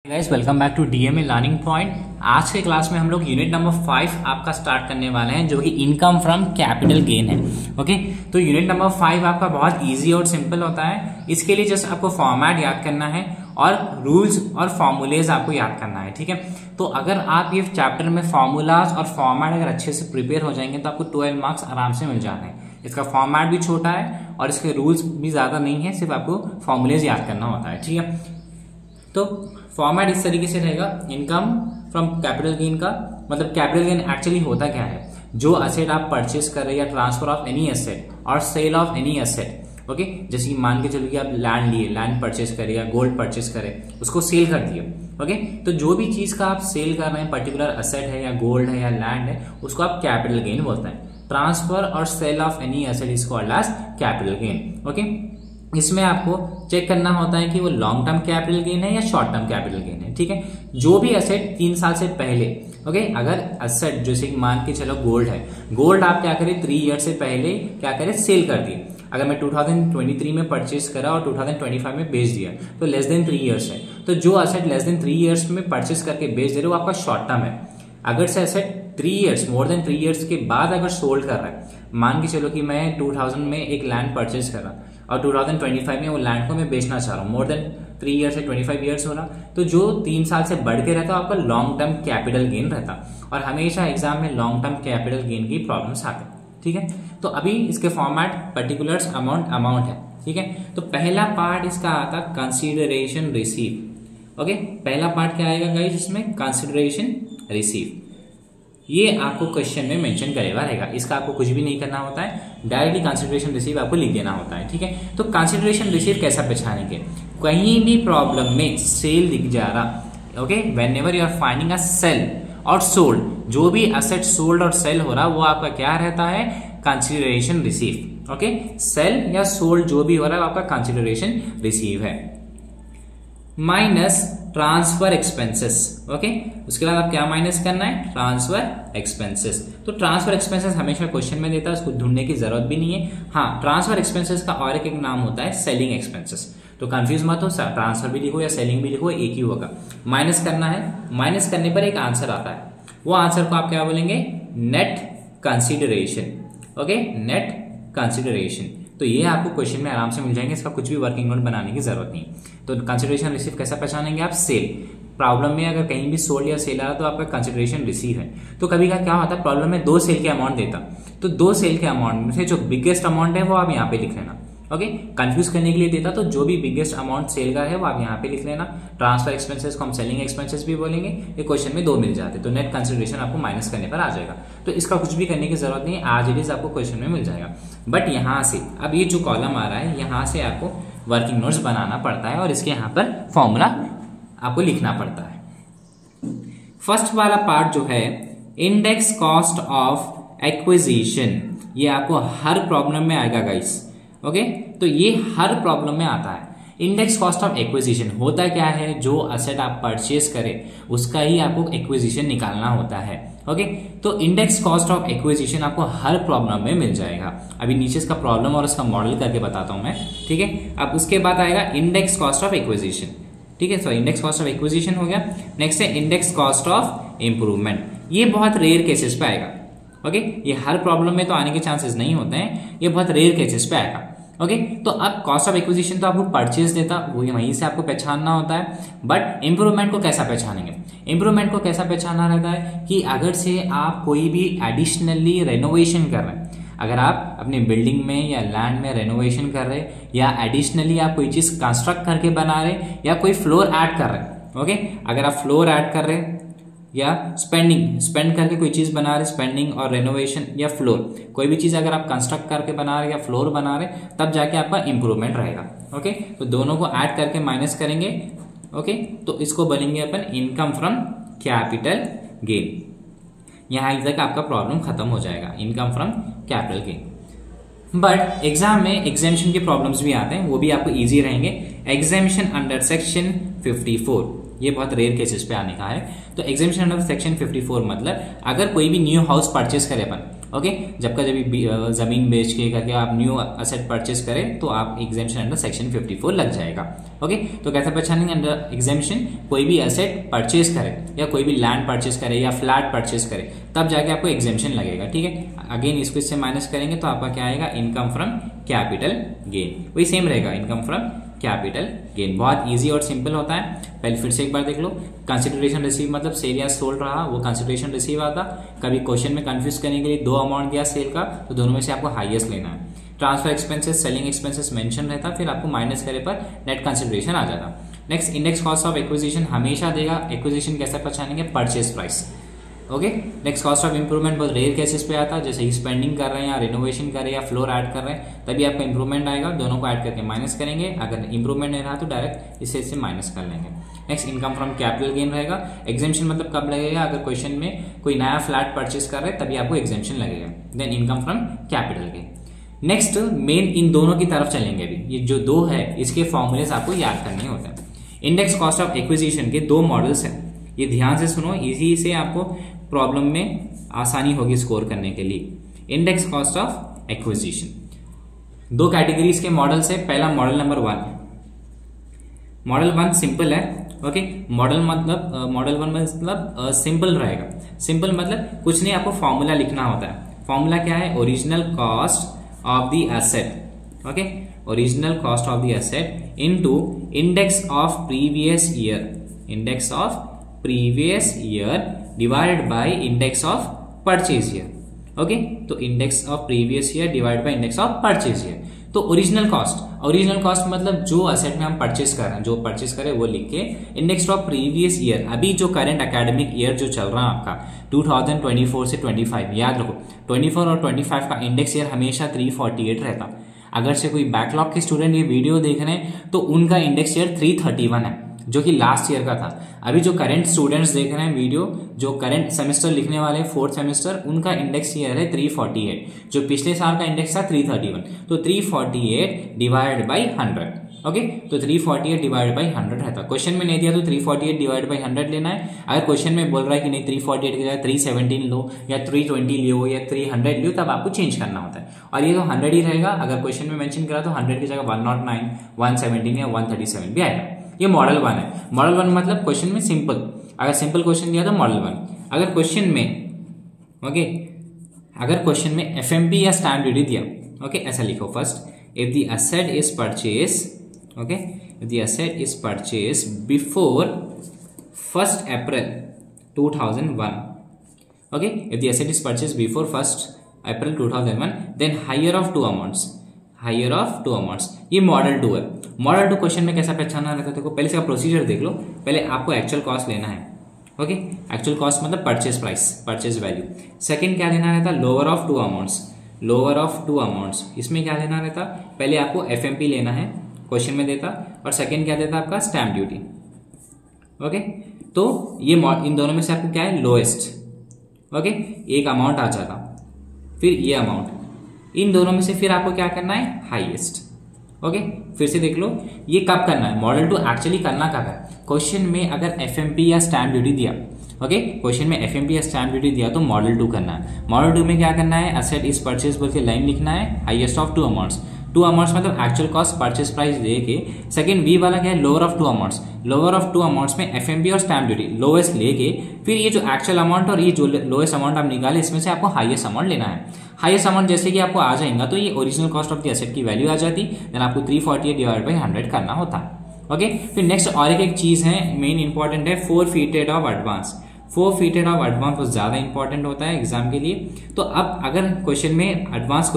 Guys welcome back to DMA learning point. आज के class में हम लोग यूनिट नंबर 5 आपका स्टार्ट करने वाले हैं जो कि इनकम फ्रॉम कैपिटल गेन है। ओके, तो यूनिट नंबर 5 आपका बहुत इजी और सिंपल होता है। इसके लिए जस्ट आपको फॉर्मेट याद करना है और रूल्स और फॉर्मूलेज आपको याद करना है। ठीक है, तो अगर आप ये चैप्टर में फॉर्मूलाज और फॉर्मेट अगर अच्छे से प्रिपेयर हो जाएंगे तो आपको 12 मार्क्स आराम से मिल जाते हैं। इसका फॉर्मेट भी छोटा है और इसके रूल्स भी ज्यादा नहीं है, सिर्फ आपको फॉर्मूलेज याद करना होता है। ठीक है, तो फॉर्मेट इस तरीके से रहेगा। इनकम फ्रॉम कैपिटल गेन का मतलब कैपिटल गेन एक्चुअली होता क्या है, जो असेट आप परचेस कर रहे हैं या ट्रांसफर ऑफ एनी एसेट और sale of any asset. Okay, जैसे मान के चलिए आप लैंड लिए, लैंड परचेस करे या गोल्ड परचेस करे, उसको सेल कर दिए। ओके, तो जो भी चीज का आप सेल कर रहे हैं, पर्टिकुलर एसेट है या गोल्ड है या लैंड है, उसको आप कैपिटल गेन बोलते हैं। ट्रांसफर और sale of any asset is called as capital gain. Okay, इसमें आपको चेक करना होता है कि वो लॉन्ग टर्म कैपिटल गेन है या शॉर्ट टर्म कैपिटल गेन है। ठीक है, जो भी एसेट 3 साल से पहले, ओके, अगर एसेट जैसे मान के चलो गोल्ड है, गोल्ड आप क्या करें 3 ईयर से पहले क्या करें सेल कर दिए। अगर मैं 2023 में परचेस करा और 2025 में बेच दिया तो लेस देन 3 ईयर्स है। तो जो एसेट लेस देन 3 ईयर्स में परचेस करके बेच दे रहे हो वो आपका शॉर्ट टर्म है। अगर से asset 3 years more than 3 years के बाद अगर सोल्ड कर रहा है, मान के चलो कि मैं 2000 में एक लैंड परचेस करा और 2025 में वो लैंड को मैं बेचना चाह रहा हूँ, मोर देन 3 ईयर से 25 ईयर्स हो रहा, तो जो 3 साल से बढ़ के रहता है आपका लॉन्ग टर्म कैपिटल गेन रहता। और हमेशा एग्जाम में लॉन्ग टर्म कैपिटल गेन की प्रॉब्लम्स आते हैं। ठीक है, तो अभी इसके फॉर्मेट पर्टिकुलर्स अमाउंट है। ठीक है, तो पहला पार्ट इसका आता कंसीडरेशन रिसीव। ओके, पहला पार्ट क्या आएगा गाइस इसमें, कंसीडरेशन रिसीव। ये आपको क्वेश्चन में मेंशन करेगा रहेगा, इसका आपको कुछ भी नहीं करना होता है, डायरेक्टली कंसीडरेशन रिसीव आपको लिख देना होता है। ठीक है, तो कंसीडरेशन रिसीव कैसा पहचानेंगे, कहीं भी प्रॉब्लम में सेल दिख जा रहा, okay, whenever you are finding a sale और सोल्ड, जो भी एसेट सोल्ड और सेल हो रहा वो आपका क्या रहता है, कंसीडरेशन रिसीव। ओके, सेल या सोल्ड जो भी हो रहा है आपका कंसीडरेशन रिसीव है। Minus transfer expenses. ओके, उसके बाद आप क्या माइनस करना है, ट्रांसफर एक्सपेंसेस। तो ट्रांसफर एक्सपेंसेस हमेशा क्वेश्चन में देता है, उसको ढूंढने की जरूरत भी नहीं है। हाँ, ट्रांसफर एक्सपेंसेस का और एक नाम होता है सेलिंग एक्सपेंसेस। तो कंफ्यूज मत हो, ट्रांसफर भी लिखो या सेलिंग भी लिखो, एक ही होगा। माइनस करना है, माइनस करने पर एक आंसर आता है, वो आंसर को आप क्या बोलेंगे, net consideration. Okay, net consideration. तो ये आपको क्वेश्चन में आराम से मिल जाएंगे, इसका कुछ भी वर्किंग नोट बनाने की जरूरत नहीं। तो कंसीडरेशन रिसीव कैसा पहचानेंगे आप, सेल। प्रॉब्लम में अगर कहीं भी सोल्ड या सेल आ रहा तो आपका कंसीडरेशन रिसीव है। तो कभी का क्या होता है, प्रॉब्लम में 2 सेल के अमाउंट देता, तो 2 सेल के अमाउंट में से जो बिगेस्ट अमाउंट है वो आप यहाँ पे लिख लेना। ओके, कंफ्यूज करने के लिए देता तो जो भी बिगेस्ट अमाउंट सेल का है वो आप यहाँ पे लिख लेना। ट्रांसफर एक्सपेंसेस को हम सेलिंग एक्सपेंसेस भी बोलेंगे। ये क्वेश्चन में 2 मिल जाते, तो नेट कंसीडरेशन आपको माइनस करने पर आ जाएगा। तो इसका कुछ भी करने की जरूरत नहीं है, आज इट इज आपको क्वेश्चन में मिल जाएगा। बट यहाँ से अब ये जो कॉलम आ रहा है यहाँ से आपको वर्किंग नोट्स बनाना पड़ता है और इसके यहाँ पर फॉर्मूला आपको लिखना पड़ता है। फर्स्ट वाला पार्ट जो है इंडेक्स कॉस्ट ऑफ एक्विजिशन, ये आपको हर प्रॉब्लम में आएगा गाइस। ओके, तो ये हर प्रॉब्लम में आता है। इंडेक्स कॉस्ट ऑफ एक्विजिशन होता क्या है, जो एसेट आप परचेस करें उसका ही आपको एक्विजिशन निकालना होता है। ओके, तो इंडेक्स कॉस्ट ऑफ एक्विजिशन आपको हर प्रॉब्लम में मिल जाएगा। अभी नीचे इसका प्रॉब्लम और इसका मॉडल करके बताता हूं मैं। ठीक है, अब उसके बाद आएगा इंडेक्स कॉस्ट ऑफ एक्विजिशन। ठीक है, so index cost of acquisition हो गया। नेक्स्ट है इंडेक्स कॉस्ट ऑफ इंप्रूवमेंट, ये बहुत रेयर केसेस पे आएगा। ओके, ये हर प्रॉब्लम में तो आने के चांसेस नहीं होते हैं, ये बहुत रेयर केसेस पे आएगा। ओके, तो अब कॉस्ट ऑफ एक्विजिशन तो आपको परचेज देता, वो वहीं से आपको पहचानना होता है। बट इंप्रूवमेंट को कैसा पहचानेंगे, इंप्रूवमेंट को कैसा पहचाना रहता है कि अगर से आप कोई भी एडिशनली रेनोवेशन कर रहे हैं, अगर आप अपनी बिल्डिंग में या लैंड में रेनोवेशन कर रहे हैं या एडिशनली आप कोई चीज कंस्ट्रक्ट करके बना रहे या कोई फ्लोर ऐड कर रहे हैं। ओके, अगर आप फ्लोर ऐड कर रहे हैं या स्पेंड करके कोई चीज बना रहे, स्पेंडिंग और रेनोवेशन या फ्लोर, कोई भी चीज अगर आप कंस्ट्रक्ट करके बना रहे या फ्लोर बना रहे, तब जाके आपका इंप्रूवमेंट रहेगा। ओके, तो दोनों को ऐड करके माइनस करेंगे। ओके, तो इसको बनेंगे अपन इनकम फ्रॉम कैपिटल गेन। यहां तक आपका प्रॉब्लम खत्म हो जाएगा, income from capital gain. But exam में एग्जामिशन के प्रॉब्लम्स भी आते हैं, वो भी आपको इजी रहेंगे। एग्जामिशन अंडर सेक्शन 54, ये बहुत रेयर केसेस पे आने का है। तो एग्जामिशन अंडर सेक्शन 54 मतलब अगर कोई भी न्यू हाउस परचेस करे अपन, ओके, जब जमीन बेच के करके आप न्यू एसेट परचेस करें तो आप एग्जेम्पशन अंडर सेक्शन 54 लग जाएगा। ओके, तो कैसे पहचानेंगे अंडर एग्जेम्पशन? कोई भी एसेट परचेस करे या कोई भी लैंड परचेस करे या फ्लैट परचेस करे तब जाके आपको एग्जेम्पशन लगेगा। ठीक है, अगेन इसको इससे माइनस करेंगे तो आपका क्या आएगा? Income from capital gain. वही सेम रहेगा, इनकम फ्रॉम कैपिटल गेन। बहुत इजी और सिंपल होता है। पहले फिर से एक बार देख लो, कंसिडरेशन रिसीव मतलब सेल या सोल्ड रहा वो कंसिडरेशन रिसीव आता। कभी क्वेश्चन में कंफ्यूज करने के लिए दो अमाउंट दिया सेल का, तो दोनों में से आपको हाईएस्ट लेना है। Transfer expenses, selling expenses mention रहता, फिर आपको माइनस करे पर नेट कंसिडरेशन आ जाता। Next, index cost of acquisition हमेशा देगा। एक्विजिशन कैसे पहचानेंगे? Purchase price. Okay, next cost of improvement बहुत रेयर केसेस पे आता है, जैसे स्पेंडिंग कर रहे हैं या रिनोवेशन कर रहे हैं या फ्लोर ऐड कर रहे हैं तभी आपका इंप्रूवमेंट आएगा। दोनों को ऐड करके माइनस करेंगे, अगर इंप्रूवमेंट नहीं रहा तो डायरेक्ट इससे माइनस कर लेंगे। Next, income from capital gain रहेगा। एग्जेम्पशन मतलब कब लगेगा? अगर क्वेश्चन में कोई नया फ्लैट परचेस कर रहे हैं तभी आपको एग्जेम्पशन लगेगा। Then income from capital gain. Next, main इन दोनों की तरफ चलेंगे अभी। ये जो दो है इसके फॉर्मूलेस आपको याद करने होते हैं। इंडेक्स कॉस्ट ऑफ एक्विजिशन के दो मॉडल्स हैं, ये ध्यान से सुनो, इसी से आपको प्रॉब्लम में आसानी होगी स्कोर करने के लिए। इंडेक्स कॉस्ट ऑफ एक्विजिशन दो कैटेगरीज के मॉडल्स है। पहला मॉडल नंबर 1। मॉडल 1 सिंपल है। ओके, मॉडल वन मतलब सिंपल रहेगा। सिंपल मतलब कुछ नहीं, आपको फॉर्मूला लिखना होता है। फॉर्मूला क्या है? Original cost of the asset. Okay, original cost of the asset into index of previous year, index of previous year divided by index of purchase year. Okay, तो index of previous year divide by index of purchase year. तो original cost मतलब जो asset में हम purchase कर रहे हैं, जो परचेस करें वो लिख के, इंडेक्स ऑफ प्रीवियस ईयर अभी जो करंट एकेडमिक ईयर जो चल रहा है आपका 2024 से 25, याद रखो 24 और 25 का इंडेक्स ईयर हमेशा 348 रहता। अगर से कोई बैकलॉग के स्टूडेंट ये वीडियो देख रहे हैं तो उनका इंडेक्स ईयर 331 है, जो कि लास्ट ईयर का था। अभी जो करंट स्टूडेंट्स देख रहे हैं वीडियो, जो करंट सेमेस्टर लिखने वाले 4th सेमेस्टर, उनका इंडेक्स ईयर है 348। जो पिछले साल का इंडेक्स था 331, तो 348 डिवाइड बाई 100। ओके, तो 348 डिवाइड बाई 100 रहता। क्वेश्चन में नहीं दिया तो 348 डिवाइड बाई 100 लेना है। अगर क्वेश्चन में बोल रहा है कि नहीं 348 की जगह 317 लो या 320 लो या 300 लो, तब आपको चेंज करना होता है। और ये तो 100 ही रहेगा। अगर क्वेश्चन में मेंशन करा तो 100 की जगह 109, 117 या 137 भी आएगा। ये मॉडल 1 है। मॉडल 1 मतलब क्वेश्चन में सिंपल, अगर सिंपल क्वेश्चन दिया तो मॉडल 1। अगर क्वेश्चन में एफएमपी या स्टैम्प ड्यूटी दिया, ओके, ऐसा लिखो first, if the asset is purchase, okay, if the asset is purchase before 1st April 2001, okay, if the asset is purchase before 1st April 2001, then higher of two amounts, ये model 2 है। Model 2 question में कैसा पहचाना रहता है? देखो, पहले इसका प्रोसीजर देख लो। पहले आपको एक्चुअल कॉस्ट लेना है। ओके, एक्चुअल कॉस्ट मतलब purchase price, purchase value. Second क्या लेना रहता? Lower of two amounts. इसमें क्या लेना रहता? पहले आपको एफएमपी लेना है, क्वेश्चन में देता, और सेकंड क्या देता आपका? Stamp duty. ओके, तो ये इन दोनों में से आपको क्या है? लोएस्ट। ओके, एक अमाउंट आ जाता, फिर ये अमाउंट, इन दोनों में से फिर आपको क्या करना है? हाईएस्ट। ओके, फिर से देख लो, ये कब करना है? मॉडल 2 एक्चुअली करना कब है? क्वेश्चन में अगर एफएमपी या स्टैम्प ड्यूटी दिया, ओके, क्वेश्चन में एफएमपी या स्टैम्प ड्यूटी दिया तो मॉडल 2 करना है। मॉडल 2 में क्या करना है? एसेट इज परचेज बोल के लाइन लिखना है, हाईएस्ट ऑफ टू अमाउंट्स मतलब एक्चुअल कॉस्ट परचेज प्राइस दे के। सेकंड बी वाला क्या है? लोअर ऑफ टू अमाउंट्स में एफएमपी और स्टैम्प ड्यूटी लोएस्ट लेके, फिर ये जो एक्चुअल अमाउंट और ये जो लोएस्ट अमाउंट आप निकाले, इसमें से आपको हाईएस्ट अमाउंट लेना है। हाईएस्ट अमाउंट जैसे कि आपको आ जाएगा तो ये original cost of the asset की वैल्यू आ जाती, देन आपको 348 डिवाइड बाई 100 करना होता है। ओके, फिर नेक्स्ट और एक चीज है मेन इंपॉर्टेंट है, फोरफीटेड ऑफ एडवांस। फोरफीटेड ऑफ एडवांस बहुत ज्यादा इंपॉर्टेंट होता है एग्जाम के लिए। तो अब अगर क्वेश्चन में एडवांस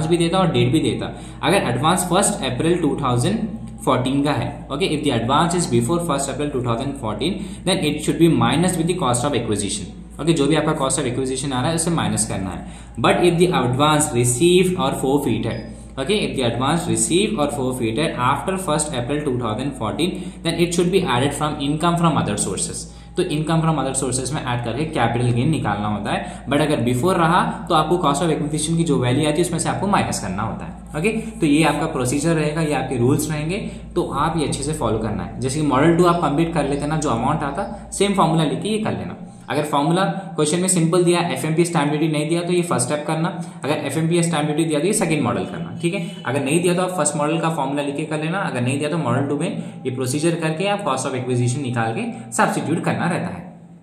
भी देता और डेट भी देता, अगर एडवांस 1st April 2014 का है, okay, if the advance is before 1st April 2014, then it should be minus with the cost of acquisition. Okay, जो भी आपका कॉस्ट ऑफ एक्विजिशन आ रहा है उसे माइनस करना है। But if the advance receive और फोरफीटेड, okay, if the advance received or forfeited after 1st April 2014, then it should be added from income from other sources. तो इनकम फ्रॉम अदर सोर्सेज में add करके capital gain निकालना होता है। But अगर before रहा तो आपको कॉस्ट ऑफ एक्विजिशन की जो वैल्यू आती है उसमें से आपको माइनस करना होता है। ओके, तो ये आपका प्रोसीजर रहेगा, ये आपके रूल्स रहेंगे, तो आप ये अच्छे से फॉलो करना है। जैसे कि मॉडल 2 आप कंप्लीट कर लेते ना, जो अमाउंट आता सेम फॉर्मूला लेके ये कर लेना। अगर फॉर्मूला क्वेश्चन में सिंपल दिया, एफएमपी स्टैम्प ड्यूटी नहीं दिया तो ये फर्स्ट स्टेप करना, अगर एफएमपी स्टैम्प ड्यूटी दिया तो ये सेकंड मॉडल करना, ठीक है। अगर नहीं दिया तो आप फर्स्ट मॉडल का फॉर्मूला लिख के कर लेना, अगर नहीं दिया तो मॉडल 2 में ये प्रोसीजर करके आप कॉस्ट ऑफ एक्विजिशन निकाल के सब्स्टिट्यूट करना रहता है।